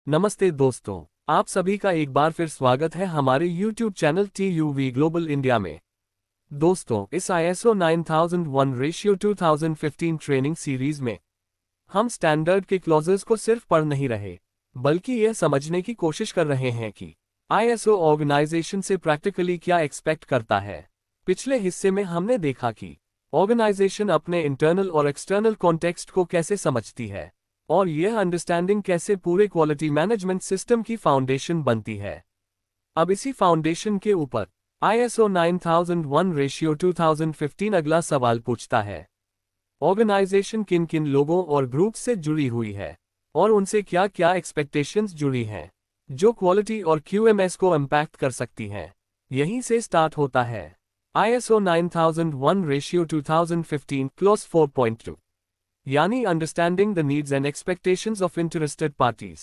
नमस्ते दोस्तों, आप सभी का एक बार फिर स्वागत है हमारे YouTube channel TUV global India में। दोस्तों, इस ISO 9001 रेशियो 2015 ट्रेनिंग सीरीज में हम स्टैंडर्ड के क्लॉजेस को सिर्फ पढ़ नहीं रहे, बल्कि यह समझने की कोशिश कर रहे हैं कि ISO ऑर्गेनाइजेशन से प्रैक्टिकली क्या एक्सपेक्ट करता है। पिछले हिस्से में हमने देखा कि ऑर्गेनाइजेशन अपने इंटरनल और एक्सटर्नल कॉन्टेक्स्ट को कैसे समझती है और यह अंडरस्टैंडिंग कैसे पूरे क्वालिटी मैनेजमेंट सिस्टम की फाउंडेशन बनती है। अब इसी फाउंडेशन के ऊपर ISO 9001 रेशियो 2015 अगला सवाल पूछता है, ऑर्गेनाइजेशन किन किन लोगों और ग्रुप से जुड़ी हुई है और उनसे क्या क्या एक्सपेक्टेशंस जुड़ी हैं जो क्वालिटी और QMS को इम्पैक्ट कर सकती हैं। यहीं से स्टार्ट होता है ISO 9001 रेशियो 2015 क्लॉज 4.2, यानी understanding the needs and expectations of interested parties.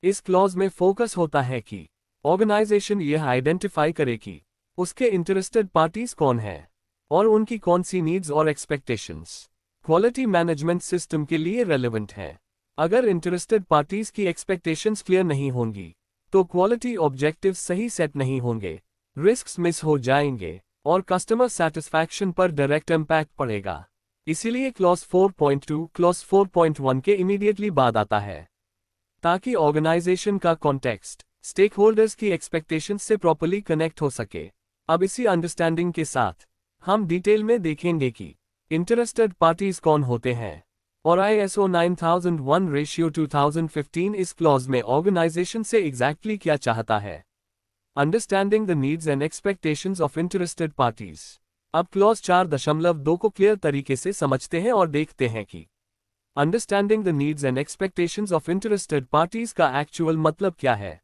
इस क्लॉज में फोकस होता है कि ऑर्गेनाइजेशन यह आइडेंटिफाई करे कि उसके इंटरेस्टेड पार्टीज कौन हैं और उनकी कौन सी नीड्स और एक्सपेक्टेशंस क्वालिटी मैनेजमेंट सिस्टम के लिए रेलेवेंट हैं। अगर इंटरेस्टेड पार्टीज की एक्सपेक्टेशंस क्लियर नहीं होंगी तो क्वालिटी ऑब्जेक्टिव्स सही सेट नहीं होंगे, रिस्क्स मिस हो जाएंगे और कस्टमर सेटिस्फैक्शन पर डायरेक्ट इम्पैक्ट पड़ेगा। इसीलिए क्लॉज 4.2 क्लॉज 4.1 के इमीडिएटली बाद आता है, ताकि ऑर्गेनाइजेशन का कॉन्टेक्स्ट स्टेक होल्डर्स की एक्सपेक्टेशंस से प्रॉपर्ली कनेक्ट हो सके। अब इसी अंडरस्टैंडिंग के साथ हम डिटेल में देखेंगे कि इंटरेस्टेड पार्टीज कौन होते हैं और ISO 9001 रेशियो 2015 इस क्लॉज में ऑर्गेनाइजेशन से एग्जैक्टली क्या चाहता है। Understanding the needs and expectations of interested parties. अब क्लॉज 4.2 को क्लियर तरीके से समझते हैं और देखते हैं कि understanding the needs and expectations of interested parties का एक्चुअल मतलब क्या है।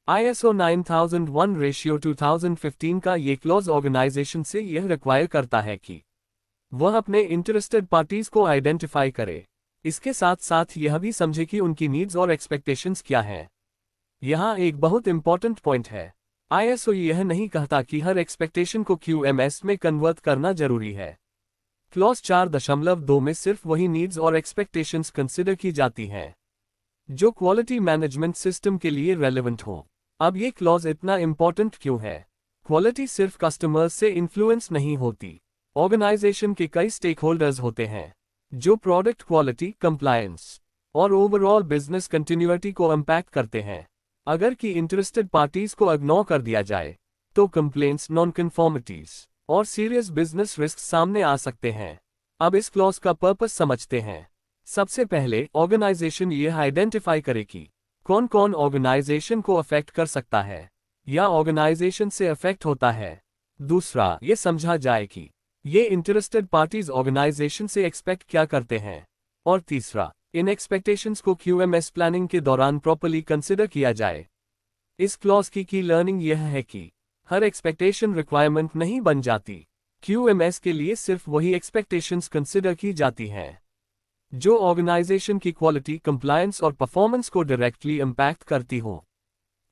ISO 9001 रेशियो 2015 का ये क्लॉज ऑर्गेनाइजेशन से यह रिक्वायर करता है कि वह अपने इंटरेस्टेड पार्टीज को आइडेंटिफाई करे, इसके साथ साथ यह भी समझे कि उनकी नीड्स और एक्सपेक्टेशंस क्या हैं। यहाँ एक बहुत इंपॉर्टेंट पॉइंट है, ISO यह नहीं कहता कि हर एक्सपेक्टेशन को QMS में कन्वर्ट करना जरूरी है। क्लॉज 4.2 में सिर्फ वही नीड्स और एक्सपेक्टेशंस कंसिडर की जाती हैं जो क्वालिटी मैनेजमेंट सिस्टम के लिए रेलेवेंट हो। अब ये क्लॉज इतना इंपॉर्टेंट क्यों है? क्वालिटी सिर्फ कस्टमर्स से इन्फ्लुएंस नहीं होती, ऑर्गेनाइजेशन के कई स्टेक होल्डर्स होते हैं जो प्रोडक्ट क्वालिटी, कंप्लायंस और ओवरऑल बिजनेस कंटिन्यूटी को इम्पैक्ट करते हैं। अगर कि इंटरेस्टेड पार्टीज को इग्नोर कर दिया जाए तो कंप्लेंट्स, नॉन कन्फॉर्मिटीज और सीरियस बिजनेस रिस्क सामने आ सकते हैं। अब इस क्लॉज का पर्पस समझते हैं। सबसे पहले ऑर्गेनाइजेशन यह आइडेंटिफाई करे कि कौन कौन ऑर्गेनाइजेशन को अफेक्ट कर सकता है या ऑर्गेनाइजेशन से अफेक्ट होता है। दूसरा, ये समझा जाए कि ये इंटरेस्टेड पार्टीज ऑर्गेनाइजेशन से एक्सपेक्ट क्या करते हैं। और तीसरा, इन एक्सपेक्टेशंस को QMS प्लानिंग के दौरान प्रॉपर्ली कंसिडर किया जाए। इस क्लॉज की लर्निंग यह है कि हर एक्सपेक्टेशन रिक्वायरमेंट नहीं बन जाती। QMS के लिए सिर्फ वही एक्सपेक्टेशंस कंसिडर की जाती हैं जो ऑर्गेनाइजेशन की क्वालिटी, कंप्लायंस और परफॉर्मेंस को डायरेक्टली इम्पैक्ट करती हो।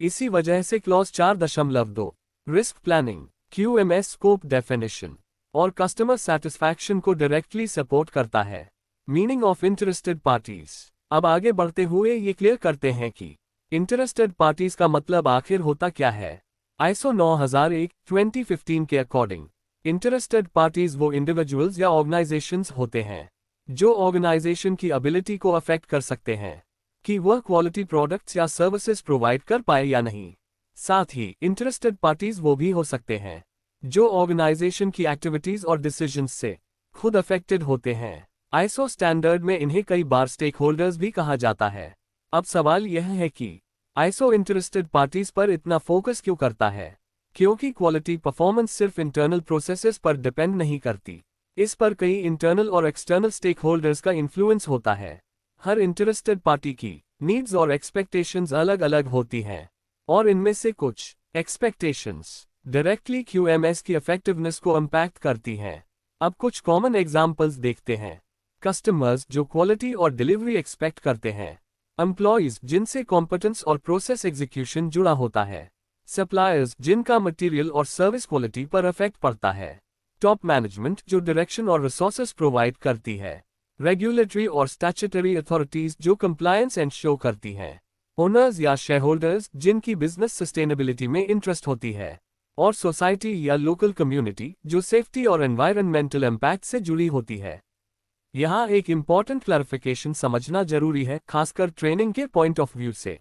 इसी वजह से clause 4.2 risk planning, QMS scope definition और कस्टमर सेटिस्फैक्शन को डायरेक्टली सपोर्ट करता है। Meaning of interested parties. अब आगे बढ़ते हुए ये क्लियर करते हैं कि इंटरेस्टेड पार्टीज का मतलब आखिर होता क्या है। ISO 9001 2015 के अकॉर्डिंग इंटरेस्टेड पार्टीज वो इंडिविजुअल्स या ऑर्गेनाइजेशंस होते हैं जो ऑर्गेनाइजेशन की एबिलिटी को अफेक्ट कर सकते हैं कि वह क्वालिटी प्रोडक्ट्स या सर्विसेज प्रोवाइड कर पाए या नहीं। साथ ही इंटरेस्टेड पार्टीज वो भी हो सकते हैं जो ऑर्गेनाइजेशन की एक्टिविटीज और डिसीजंस से खुद अफेक्टेड होते हैं। ISO स्टैंडर्ड में इन्हें कई बार स्टेक होल्डर्स भी कहा जाता है। अब सवाल यह है कि ISO इंटरेस्टेड पार्टीज पर इतना फोकस क्यों करता है? क्योंकि क्वालिटी परफॉर्मेंस सिर्फ इंटरनल प्रोसेसेस पर डिपेंड नहीं करती, इस पर कई इंटरनल और एक्सटर्नल स्टेक होल्डर्स का इन्फ्लुएंस होता है। हर इंटरेस्टेड पार्टी की नीड्स और एक्सपेक्टेशंस अलग अलग होती हैं और इनमें से कुछ एक्सपेक्टेशंस डायरेक्टली QMS की इफेक्टिवनेस को इम्पैक्ट करती हैं। अब कुछ कॉमन एग्जाम्पल्स देखते हैं। कस्टमर्स जो क्वालिटी और डिलीवरी एक्सपेक्ट करते हैं, एम्प्लॉइज जिनसे कॉम्पिटेंस और प्रोसेस एग्जीक्यूशन जुड़ा होता है, सप्लायर्स जिनका मटेरियल और सर्विस क्वालिटी पर इफेक्ट पड़ता है, टॉप मैनेजमेंट जो डायरेक्शन और रिसोर्सेज प्रोवाइड करती है, रेगुलेटरी और स्टैट्यूटरी अथॉरिटीज जो कंप्लायंस एंश्योर करती हैं, ओनर्स या शेयर होल्डर्स जिनकी बिजनेस सस्टेनेबिलिटी में इंटरेस्ट होती है, और सोसाइटी या लोकल कम्युनिटी जो सेफ्टी और एनवायरनमेंटल इम्पैक्ट से जुड़ी होती है। यहाँ एक इम्पॉर्टेंट क्लैरिफिकेशन समझना जरूरी है, खासकर ट्रेनिंग के पॉइंट ऑफ व्यू से।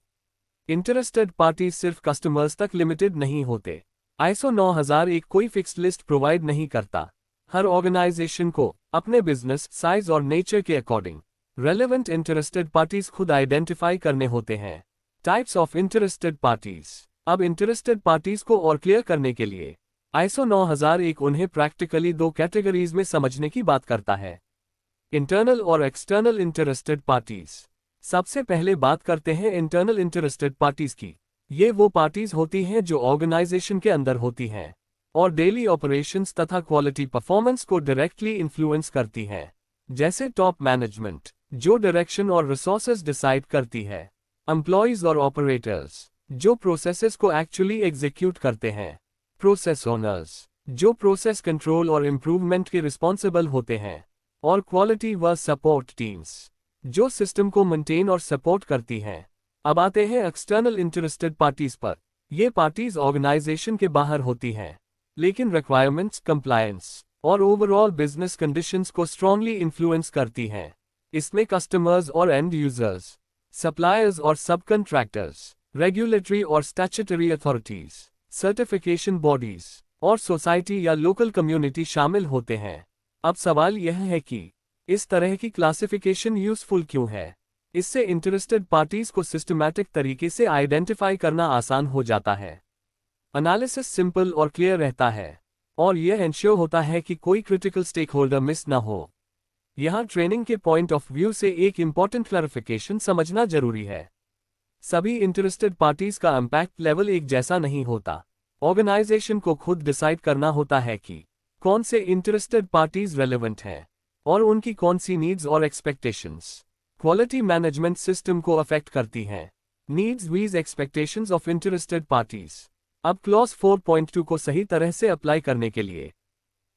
इंटरेस्टेड पार्टीज सिर्फ कस्टमर्स तक लिमिटेड नहीं होते। ISO 9001 कोई फिक्स्ड लिस्ट प्रोवाइड नहीं करता। हर ऑर्गेनाइजेशन को अपने बिजनेस साइज और नेचर के अकॉर्डिंग रेलेवेंट इंटरेस्टेड पार्टीज खुद आइडेंटिफाई करने होते हैं। Types of interested parties. अब इंटरेस्टेड पार्टीज को और क्लियर करने के लिए ISO 9001 उन्हें प्रैक्टिकली दो कैटेगरीज में समझने की बात करता है, इंटरनल और एक्सटर्नल इंटरेस्टेड पार्टीज। सबसे पहले बात करते हैं इंटरनल इंटरेस्टेड पार्टीज की। ये वो पार्टीज होती हैं जो ऑर्गेनाइजेशन के अंदर होती हैं और डेली ऑपरेशंस तथा क्वालिटी परफॉर्मेंस को डायरेक्टली इन्फ्लुएंस करती हैं, जैसे टॉप मैनेजमेंट जो डायरेक्शन और रिसोर्सेज डिसाइड करती है, एम्प्लॉयज और ऑपरेटर्स जो प्रोसेसेस को एक्चुअली एग्जीक्यूट करते हैं, प्रोसेस ओनर्स जो प्रोसेस कंट्रोल और इम्प्रूवमेंट के रिस्पॉन्सिबल होते हैं, और क्वालिटी व सपोर्ट टीम्स जो सिस्टम को मेंटेन और सपोर्ट करती हैं। अब आते हैं एक्सटर्नल इंटरेस्टेड पार्टीज पर। ये पार्टीज ऑर्गेनाइजेशन के बाहर होती हैं, लेकिन रिक्वायरमेंट्स, कंप्लायंस और ओवरऑल बिजनेस कंडीशंस को स्ट्रांगली इन्फ्लुएंस करती हैं। इसमें कस्टमर्स और एंड यूजर्स, सप्लायर्स और सब कंट्रैक्टर्स, रेगुलेटरी और स्टैट्यूटरी अथॉरिटीज, सर्टिफिकेशन बॉडीज और सोसाइटी या लोकल कम्युनिटी शामिल होते हैं। अब सवाल यह है कि इस तरह की क्लासिफिकेशन यूजफुल क्यों है? इससे इंटरेस्टेड पार्टीज को सिस्टमैटिक तरीके से आइडेंटिफाई करना आसान हो जाता है, एनालिसिस सिंपल और क्लियर रहता है, और यह इंश्योर होता है कि कोई क्रिटिकल स्टेक होल्डर मिस न हो। यहाँ ट्रेनिंग के पॉइंट ऑफ व्यू से एक इंपॉर्टेंट क्लैरिफिकेशन समझना जरूरी है। सभी इंटरेस्टेड पार्टीज का इम्पैक्ट लेवल एक जैसा नहीं होता। ऑर्गेनाइजेशन को खुद डिसाइड करना होता है कि कौन से इंटरेस्टेड पार्टीज रेलेवेंट हैं और उनकी कौन सी नीड्स और एक्सपेक्टेशंस क्वालिटी मैनेजमेंट सिस्टम को अफेक्ट करती हैं। नीड्स वीज एक्सपेक्टेशंस ऑफ इंटरेस्टेड पार्टीज। अब क्लॉज 4.2 को सही तरह से अप्लाई करने के लिए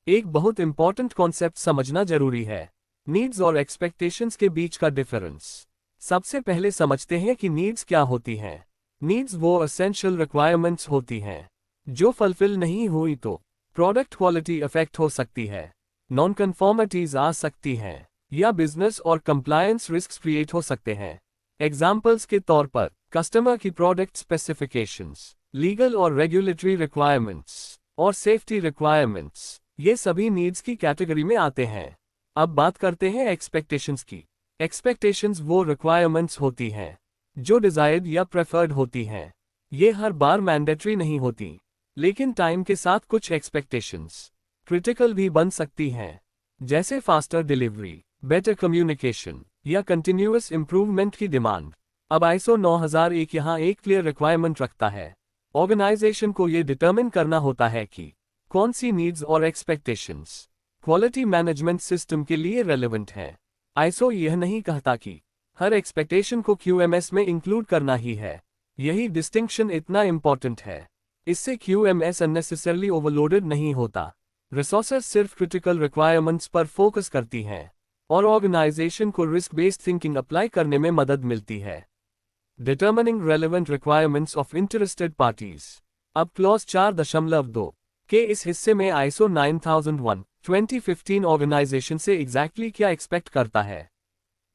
एक बहुत इंपॉर्टेंट कॉन्सेप्ट समझना जरूरी है, नीड्स और एक्सपेक्टेशंस के बीच का डिफरेंस। सबसे पहले समझते हैं कि नीड्स क्या होती हैं। नीड्स वो एसेंशियल रिक्वायरमेंट्स होती हैं जो फुलफिल नहीं हुई तो प्रोडक्ट क्वालिटी अफेक्ट हो सकती है, नॉन कन्फॉर्मिटीज आ सकती हैं, या बिजनेस और कंप्लायंस रिस्क क्रिएट हो सकते हैं। एग्जाम्पल्स के तौर पर कस्टमर की प्रोडक्ट स्पेसिफिकेशंस, लीगल और रेगुलेटरी रिक्वायरमेंट्स और सेफ्टी रिक्वायरमेंट्स, ये सभी नीड्स की कैटेगरी में आते हैं। अब बात करते हैं एक्सपेक्टेशंस की। एक्सपेक्टेशंस वो रिक्वायरमेंट्स होती हैं जो डिजायर्ड या प्रेफर्ड होती हैं। ये हर बार मैंडेटरी नहीं होती, लेकिन टाइम के साथ कुछ एक्सपेक्टेशंस क्रिटिकल भी बन सकती हैं, जैसे फास्टर डिलीवरी, बेटर कम्युनिकेशन या कंटिन्यूअस इंप्रूवमेंट की डिमांड। अब ISO 9001 यहाँ एक क्लियर रिक्वायरमेंट रखता है। ऑर्गेनाइजेशन को ये डिटरमिन करना होता है कि कौन सी नीड्स और एक्सपेक्टेशंस क्वालिटी मैनेजमेंट सिस्टम के लिए रेलेवेंट हैं। ISO यह नहीं कहता कि हर एक्सपेक्टेशन को QMS में इंक्लूड करना ही है। यही डिस्टिंक्शन इतना इंपॉर्टेंट है। इससे QMS अननेसेसरली ओवरलोडेड नहीं होता। रिसोर्सेज सिर्फ क्रिटिकल रिक्वायरमेंट्स पर फोकस करती हैं और ऑर्गेनाइजेशन को रिस्क बेस्ड थिंकिंग अप्लाई करने में मदद मिलती है। Determining relevant requirements of interested parties. अब क्लॉज 4.2 के इस हिस्से में ISO 9001:2015 ऑर्गेनाइजेशन से एग्जैक्टली क्या एक्सपेक्ट करता है,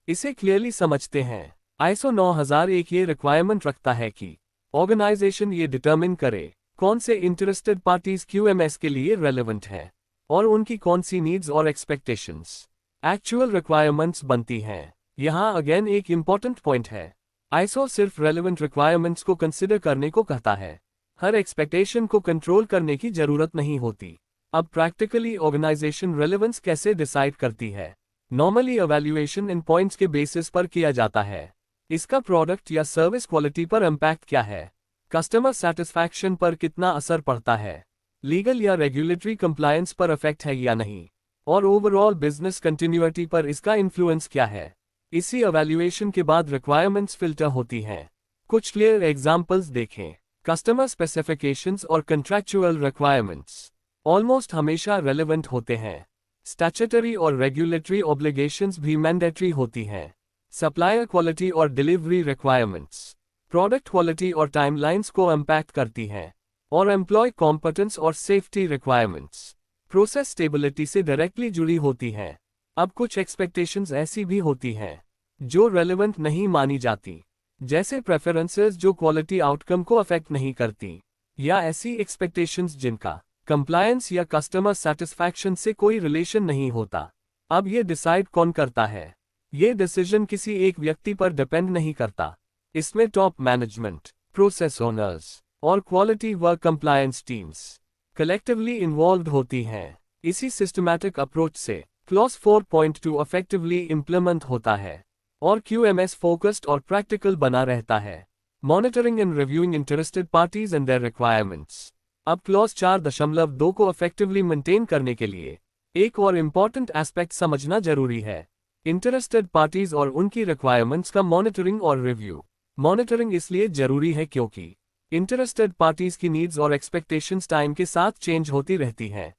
इसे क्लियरली समझते हैं। ISO 9001 ये रिक्वायरमेंट रखता है कि ऑर्गेनाइजेशन ये डिटर्मिन करे कौन से इंटरेस्टेड पार्टीज QMS के लिए रेलेवेंट हैं और उनकी कौन सी नीड्स और एक्सपेक्टेशंस एक्चुअल रिक्वायरमेंट्स बनती हैं। यहाँ अगेन एक इंपॉर्टेंट पॉइंट है, ISO सिर्फ रेलेवेंट रिक्वायरमेंट्स को कंसिडर करने को कहता है, हर एक्सपेक्टेशन को कंट्रोल करने की जरूरत नहीं होती। अब प्रैक्टिकली ऑर्गेनाइजेशन रेलेवेंस कैसे डिसाइड करती है? नॉर्मली एवैल्यूएशन इन पॉइंट्स के बेसिस पर किया जाता है। इसका प्रोडक्ट या सर्विस क्वालिटी पर इम्पैक्ट क्या है, कस्टमर सेटिस्फैक्शन पर कितना असर पड़ता है, लीगल या रेगुलेटरी कंप्लायंस पर इफेक्ट है या नहीं, और ओवरऑल बिजनेस कंटिन्यूटी पर इसका इन्फ्लुएंस क्या है। इसी एवैल्यूएशन के बाद रिक्वायरमेंट्स फिल्टर होती हैं। कुछ क्लियर एग्जांपल्स देखें। कस्टमर स्पेसिफिकेशंस और कंट्रैक्चुअल रिक्वायरमेंट्स ऑलमोस्ट हमेशा रेलेवेंट होते हैं। स्टैट्यूटरी और रेगुलेटरी ऑब्लिगेशंस भी मैंडेटरी होती हैं। सप्लायर क्वालिटी और डिलीवरी रिक्वायरमेंट्स प्रोडक्ट क्वालिटी और टाइमलाइंस को इम्पैक्ट करती हैं, और एम्प्लॉय कॉम्पिटेंस और सेफ्टी रिक्वायरमेंट्स प्रोसेस स्टेबिलिटी से डायरेक्टली जुड़ी होती हैं। अब कुछ एक्सपेक्टेशंस ऐसी भी होती हैं जो रेलेवेंट नहीं मानी जाती, जैसे प्रेफरेंसेस जो क्वालिटी आउटकम को अफेक्ट नहीं करती, या ऐसी एक्सपेक्टेशंस जिनका कंप्लायंस या कस्टमर सेटिस्फैक्शन से कोई रिलेशन नहीं होता। अब ये डिसाइड कौन करता है? ये डिसीजन किसी एक व्यक्ति पर डिपेंड नहीं करता। इसमें टॉप मैनेजमेंट, प्रोसेस ओनर्स और क्वालिटी व कंप्लायंस टीम्स कलेक्टिवली इन्वॉल्व होती हैं। इसी सिस्टमैटिक अप्रोच से क्लॉज 4.2 इफेक्टिवली इम्प्लीमेंट होता है और QMS फोकस्ड और प्रैक्टिकल बना रहता है। Monitoring and reviewing interested parties and their requirements. अब क्लॉज 4.2 को इफेक्टिवली मेंटेन करने के लिए एक और इम्पॉर्टेंट एस्पेक्ट समझना जरूरी है, इंटरेस्टेड पार्टीज और उनकी रिक्वायरमेंट्स का मॉनिटरिंग और रिव्यू। मॉनिटरिंग इसलिए जरूरी है क्योंकि इंटरेस्टेड पार्टीज की नीड्स और एक्सपेक्टेशंस टाइम के साथ चेंज होती रहती हैं।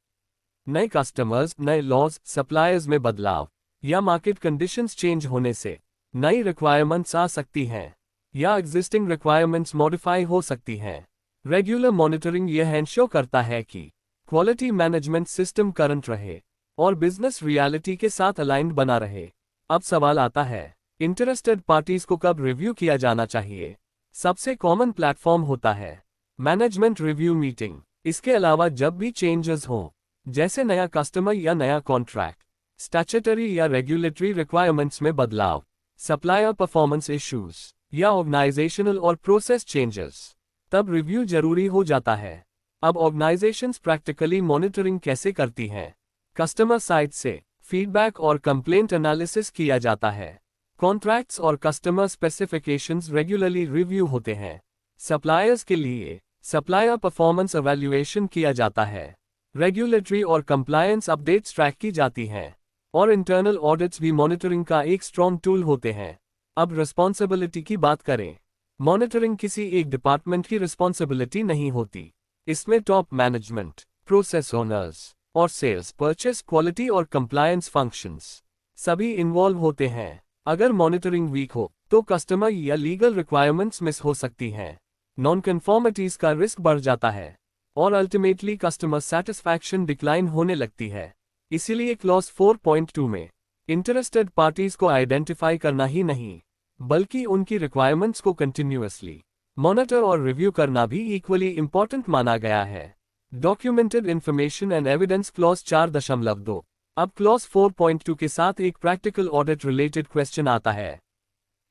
नए कस्टमर्स, नए लॉज, सप्लायर्स में बदलाव या मार्केट कंडीशंस चेंज होने से नई रिक्वायरमेंट्स आ सकती हैं या एग्जिस्टिंग रिक्वायरमेंट्स मॉडिफाई हो सकती हैं। रेगुलर मॉनिटरिंग यह एंश्योर करता है कि क्वालिटी मैनेजमेंट सिस्टम करंट रहे और बिजनेस रियलिटी के साथ अलाइंड बना रहे। अब सवाल आता है, इंटरेस्टेड पार्टीज को कब रिव्यू किया जाना चाहिए? सबसे कॉमन प्लेटफॉर्म होता है मैनेजमेंट रिव्यू मीटिंग। इसके अलावा जब भी चेंजेस हों, जैसे नया कस्टमर या नया कॉन्ट्रैक्ट, स्टैट्यूटरी या रेगुलेटरी रिक्वायरमेंट्स में बदलाव, सप्लायर परफॉर्मेंस इश्यूज या ऑर्गेनाइजेशनल और प्रोसेस चेंजेस, तब रिव्यू जरूरी हो जाता है। अब ऑर्गेनाइजेशंस प्रैक्टिकली मॉनिटरिंग कैसे करती हैं? कस्टमर साइड से फीडबैक और कंप्लेंट एनालिसिस किया जाता है। कॉन्ट्रैक्ट्स और कस्टमर स्पेसिफिकेशंस रेगुलरली रिव्यू होते हैं। सप्लायर्स के लिए सप्लायर परफॉर्मेंस एवैल्यूएशन किया जाता है। रेगुलेटरी और कंप्लायंस अपडेट्स ट्रैक की जाती हैं और इंटरनल ऑडिट्स भी मॉनिटरिंग का एक स्ट्रॉन्ग टूल होते हैं। अब रिस्पॉन्सिबिलिटी की बात करें। मॉनिटरिंग किसी एक डिपार्टमेंट की रिस्पॉन्सिबिलिटी नहीं होती। इसमें टॉप मैनेजमेंट, प्रोसेस ओनर्स और सेल्स, परचेस, क्वालिटी और कंप्लायंस फंक्शंस सभी इन्वॉल्व होते हैं। अगर मॉनिटरिंग वीक हो तो कस्टमर या लीगल रिक्वायरमेंट्स मिस हो सकती हैं, नॉन कन्फॉर्मिटीज का रिस्क बढ़ जाता है और अल्टीमेटली कस्टमर सेटिस्फैक्शन डिक्लाइन होने लगती है। इसीलिए क्लॉज 4.2 में इंटरेस्टेड पार्टीज को आइडेंटिफाई करना ही नहीं, बल्कि उनकी रिक्वायरमेंट्स को कंटिन्यूअसली मॉनिटर और रिव्यू करना भी इक्वली इंपॉर्टेंट माना गया है। Documented information and evidence clause 4.2। अब क्लॉज 4.2 के साथ एक प्रैक्टिकल ऑडिट रिलेटेड क्वेश्चन आता है,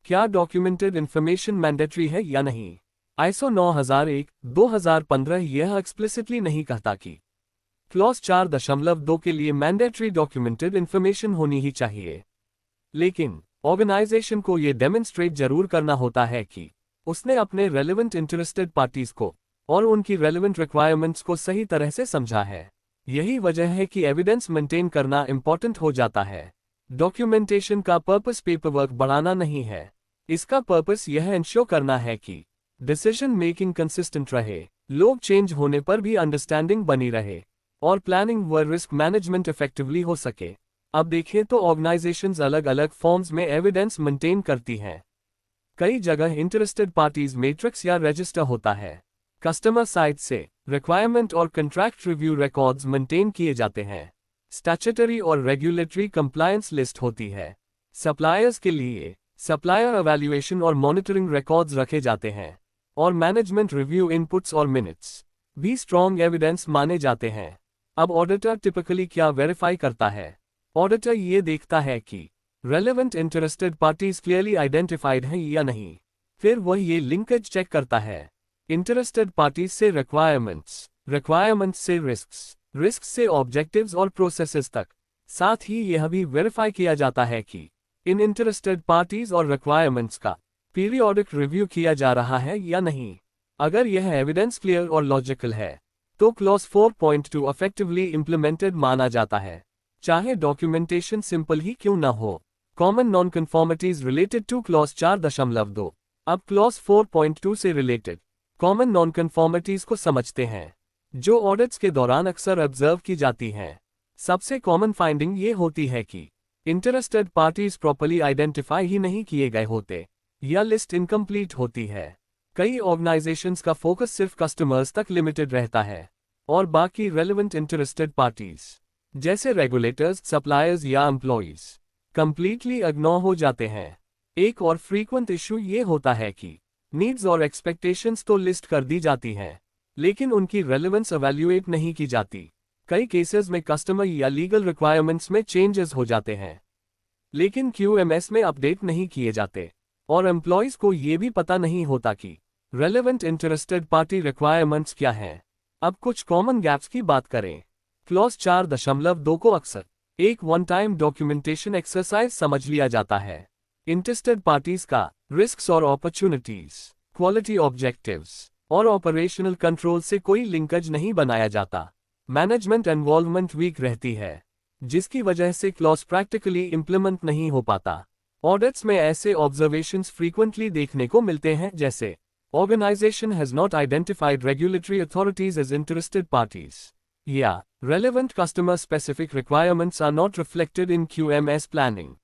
क्या डॉक्यूमेंटेड इंफॉर्मेशन मैंडेटरी है या नहीं? ISO 9001/2015 यह एक्सप्लिसिटली नहीं कहता कि क्लॉज 4.2 के लिए मैंडेटरी डॉक्यूमेंटेड इंफॉर्मेशन होनी ही चाहिए, लेकिन ऑर्गेनाइजेशन को यह डेमोन्स्ट्रेट जरूर करना होता है कि उसने अपने रेलेवेंट इंटरेस्टेड पार्टीज को और उनकी रेलेवेंट रिक्वायरमेंट्स को सही तरह से समझा है। यही वजह है कि एविडेंस मेंटेन करना इंपॉर्टेंट हो जाता है। डॉक्यूमेंटेशन का पर्पस पेपरवर्क बढ़ाना नहीं है, इसका पर्पस यह इंश्योर करना है कि डिसीजन मेकिंग कंसिस्टेंट रहे, लोग चेंज होने पर भी अंडरस्टैंडिंग बनी रहे और प्लानिंग व रिस्क मैनेजमेंट इफेक्टिवली हो सके। अब देखें तो ऑर्गेनाइजेशंस अलग अलग फॉर्म्स में एविडेंस मेंटेन करती हैं। कई जगह इंटरेस्टेड पार्टीज मैट्रिक्स या रजिस्टर होता है। कस्टमर साइड से रिक्वायरमेंट और कंट्रैक्ट रिव्यू रिकॉर्ड्स मेंटेन किए जाते हैं। स्टैट्यूटरी और रेगुलेटरी कंप्लायंस लिस्ट होती है। सप्लायर्स के लिए सप्लायर एवैल्यूएशन और मॉनिटरिंग रिकॉर्ड्स रखे जाते हैं और मैनेजमेंट रिव्यू इनपुट्स और मिनट्स भी स्ट्रॉन्ग एविडेंस माने जाते हैं। अब ऑडिटर टिपिकली क्या वेरीफाई करता है? ऑडिटर ये देखता है कि relevant interested parties clearly identified हैं या नहीं। फिर वह ये लिंकेज चेक करता है इंटरेस्टेड पार्टीज से रिक्वायरमेंट्स, रिक्वायरमेंट्स से रिस्क्स, रिस्क्स से ऑब्जेक्टिव्स और प्रोसेसेस तक। साथ ही यह भी वेरीफाई किया जाता है कि इन इंटरेस्टेड पार्टीज और रिक्वायरमेंट्स का पीरियोडिक रिव्यू किया जा रहा है या नहीं। अगर यह एविडेंस क्लियर और लॉजिकल है तो क्लॉज 4.2 इफेक्टिवली इंप्लीमेंटेड माना जाता है, चाहे डॉक्यूमेंटेशन सिंपल ही क्यों ना हो। Common non conformities related to clause 4.2। अब क्लॉज 4.2 से रिलेटेड कॉमन नॉन कन्फॉर्मिटीज को समझते हैं, जो ऑडिट्स के दौरान अक्सर ऑब्जर्व की जाती हैं। सबसे कॉमन फाइंडिंग ये होती है कि इंटरेस्टेड पार्टीज प्रॉपर्ली आइडेंटिफाई ही नहीं किए गए होते या लिस्ट इनकम्प्लीट होती है। कई ऑर्गेनाइजेशंस का फोकस सिर्फ कस्टमर्स तक लिमिटेड रहता है और बाकी रेलेवेंट इंटरेस्टेड पार्टीज जैसे रेगुलेटर्स, सप्लायर्स या एम्प्लॉइज कंप्लीटली इग्नोर हो जाते हैं। एक और फ्रीक्वेंट इशू ये होता है कि नीड्स और एक्सपेक्टेशंस तो लिस्ट कर दी जाती हैं, लेकिन उनकी रेलेवेंस एवेल्युएट नहीं की जाती। कई केसेस में कस्टमर या लीगल रिक्वायरमेंट्स में चेंजेस हो जाते हैं, लेकिन QMS में अपडेट नहीं किए जाते और एम्प्लॉइज को ये भी पता नहीं होता कि रेलेवेंट इंटरेस्टेड पार्टी रिक्वायरमेंट्स क्या हैं। अब कुछ कॉमन गैप्स की बात करें। क्लॉज 4.2 को अक्सर एक वन टाइम डॉक्यूमेंटेशन एक्सरसाइज समझ लिया जाता है। इंटरेस्टेड पार्टीज का रिस्क्स और अपॉर्चुनिटीज, क्वालिटी ऑब्जेक्टिव्स और ऑपरेशनल कंट्रोल से कोई लिंकेज नहीं बनाया जाता। मैनेजमेंट इन्वॉल्वमेंट वीक रहती है, जिसकी वजह से क्लॉज प्रैक्टिकली इंप्लीमेंट नहीं हो पाता। ऑडिट्स में ऐसे ऑब्जर्वेशंस फ्रीक्वेंटली देखने को मिलते हैं, जैसे organization has not identified regulatory authorities as interested parties, या relevant customer specific requirements are not reflected in QMS planning,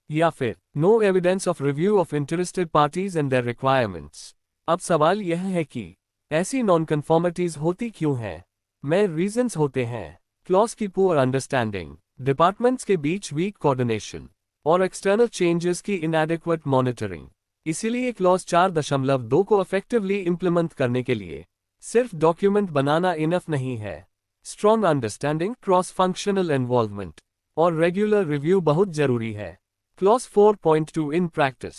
या फिर no evidence of review of interested parties and their requirements. अब सवाल यह है कि ऐसी नॉन कन्फॉर्मिटीज होती क्यों हैं? में रीजंस होते हैं। क्लॉज की पुअर अंडरस्टैंडिंग, डिपार्टमेंट्स के बीच वीक कोऑर्डिनेशन और एक्सटर्नल चेंजेस की इनएडिक्वेट मॉनिटरिंग। इसीलिए क्लॉज 4.2 को इफेक्टिवली इंप्लीमेंट करने के लिए सिर्फ डॉक्यूमेंट बनाना इनफ नहीं है। Strong understanding, cross functional involvement और रेगुलर रिव्यू बहुत जरूरी है। Clause 4.2 in practice.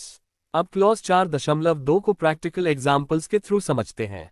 अब क्लॉज 4.2 को प्रैक्टिकल एग्जाम्पल्स के थ्रू समझते हैं,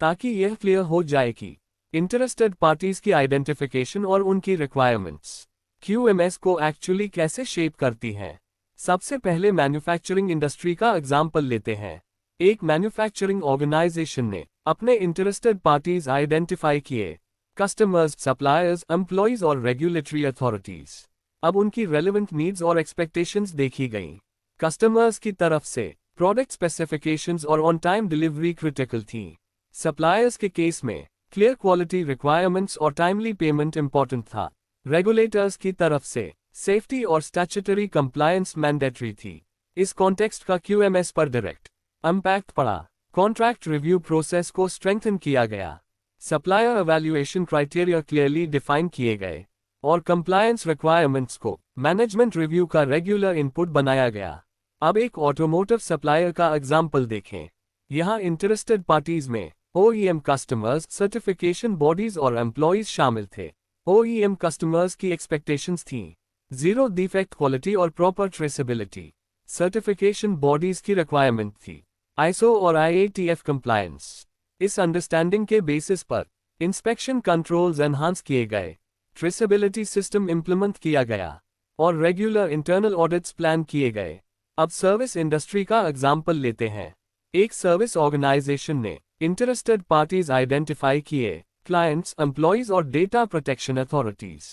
ताकि यह क्लियर हो जाए कि इंटरेस्टेड पार्टीज की आइडेंटिफिकेशन और उनकी रिक्वायरमेंट्स QMS को एक्चुअली कैसे शेप करती हैं। सबसे पहले मैन्युफैक्चरिंग इंडस्ट्री का एग्जाम्पल लेते हैं। एक मैन्युफैक्चरिंग ऑर्गेनाइजेशन ने अपने इंटरेस्टेड पार्टीज आइडेंटिफाई किए, कस्टमर्स, सप्लायर्स, एम्प्लॉइज और रेगुलेटरी अथॉरिटीज। अब उनकी रेलेवेंट नीड्स और एक्सपेक्टेशंस देखी गईं। कस्टमर्स की तरफ से प्रोडक्ट स्पेसिफिकेशंस और ऑन टाइम डिलीवरी क्रिटिकल थी। सप्लायर्स के केस में क्लियर क्वालिटी रिक्वायरमेंट्स और टाइमली पेमेंट इंपॉर्टेंट था। रेगुलेटर्स की तरफ से सेफ्टी और स्टैट्यूटरी कंप्लायंस मैंडेटरी थी। इस कॉन्टेक्स्ट का QMS पर डायरेक्ट इम्पैक्ट पड़ा। कॉन्ट्रैक्ट रिव्यू प्रोसेस को स्ट्रेंथन किया गया, supplier evaluation criteria clearly define किए गए और कंप्लायंस रिक्वायरमेंट्स को मैनेजमेंट रिव्यू का रेगुलर इनपुट बनाया गया। अब एक ऑटोमोटिव सप्लायर का एग्जाम्पल देखें। यहाँ इंटरेस्टेड पार्टीज में OEM कस्टमर्स, सर्टिफिकेशन बॉडीज और एम्प्लॉइज शामिल थे। OEM कस्टमर्स की एक्सपेक्टेशंस थीं जीरो डिफेक्ट क्वालिटी और प्रॉपर ट्रेसेबिलिटी। सर्टिफिकेशन बॉडीज की रिक्वायरमेंट थी ISO और IATF कंप्लायंस। इस अंडरस्टैंडिंग के बेसिस पर इंस्पेक्शन कंट्रोल्स एनहांस किए गए, ट्रेसेबिलिटी सिस्टम इंप्लीमेंट किया गया और रेगुलर इंटरनल ऑडिट्स प्लान किए गए। अब सर्विस इंडस्ट्री का एग्जाम्पल लेते हैं। एक सर्विस ऑर्गेनाइजेशन ने इंटरेस्टेड पार्टीज आइडेंटिफाई किए, क्लाइंट्स, एम्प्लॉइज और डेटा प्रोटेक्शन अथॉरिटीज।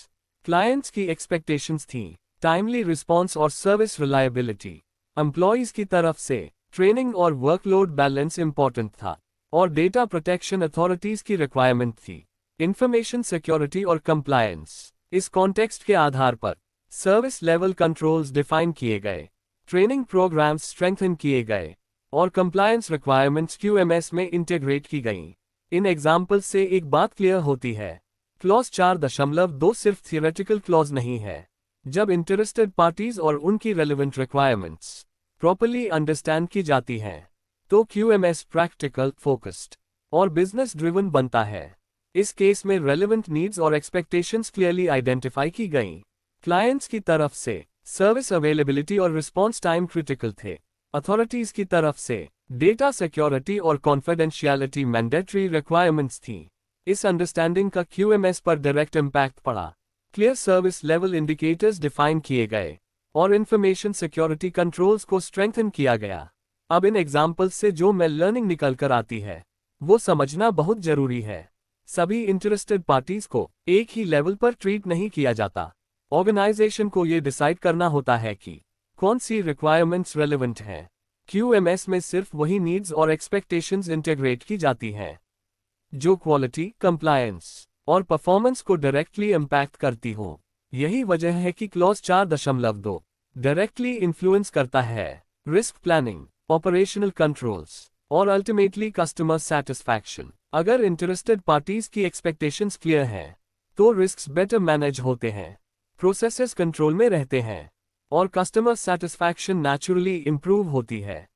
क्लाइंट्स की एक्सपेक्टेशंस थीं टाइमली रिस्पॉन्स और सर्विस रिलायबिलिटी। एम्प्लॉइज की तरफ से ट्रेनिंग और वर्कलोड बैलेंस इंपॉर्टेंट था और डेटा प्रोटेक्शन अथॉरिटीज की रिक्वायरमेंट थी इंफॉर्मेशन सिक्योरिटी और कंप्लायंस। इस कॉन्टेक्स्ट के आधार पर सर्विस लेवल कंट्रोल्स डिफाइन किए गए, ट्रेनिंग प्रोग्राम्स स्ट्रेंथन किए गए और कंप्लायंस रिक्वायरमेंट्स QMS में इंटीग्रेट की गईं। इन एग्जाम्पल्स से एक बात क्लियर होती है, क्लॉज 4.2 सिर्फ थियोरेटिकल क्लॉज नहीं है। जब इंटरेस्टेड पार्टीज और उनकी रेलेवेंट रिक्वायरमेंट्स प्रॉपर्ली अंडरस्टैंड की जाती हैं, तो QMS प्रैक्टिकल, फोकस्ड और बिजनेस ड्रिवन बनता है। इस केस में रेलेवेंट नीड्स और एक्सपेक्टेशंस क्लियरली आइडेंटिफाई की गईं। क्लाइंट्स की तरफ से सर्विस अवेलेबिलिटी और रिस्पॉन्स टाइम क्रिटिकल थे। अथॉरिटीज की तरफ से डेटा सिक्योरिटी और कॉन्फिडेंशियलिटी मैंडेटरी रिक्वायरमेंट्स थी। इस अंडरस्टैंडिंग का QMS पर डायरेक्ट इम्पैक्ट पड़ा। Clear service level indicators define किए गए और इंफॉर्मेशन सिक्योरिटी कंट्रोल्स को स्ट्रेंथन किया गया। अब इन एग्जाम्पल्स से जो मैं लर्निंग निकल कर आती है, वो समझना बहुत जरूरी है। सभी इंटरेस्टेड पार्टीज को एक ही लेवल पर ट्रीट नहीं किया जाता। ऑर्गेनाइजेशन को ये डिसाइड करना होता है कि कौन सी रिक्वायरमेंट्स रेलेवेंट हैं। QMS में सिर्फ वही नीड्स और एक्सपेक्टेशंस इंटीग्रेट की जाती हैं जो क्वालिटी, कंप्लायंस और परफॉर्मेंस को डायरेक्टली इम्पैक्ट करती हो। यही वजह है कि क्लॉज 4.2 डायरेक्टली इन्फ्लुएंस करता है रिस्क प्लानिंग, ऑपरेशनल कंट्रोल्स और अल्टीमेटली कस्टमर सेटिस्फैक्शन। अगर इंटरेस्टेड पार्टीज की एक्सपेक्टेशंस क्लियर हैं, तो रिस्क्स बेटर मैनेज होते हैं, प्रोसेसेस कंट्रोल में रहते हैं और कस्टमर सेटिस्फैक्शन नेचुरली इंप्रूव होती है।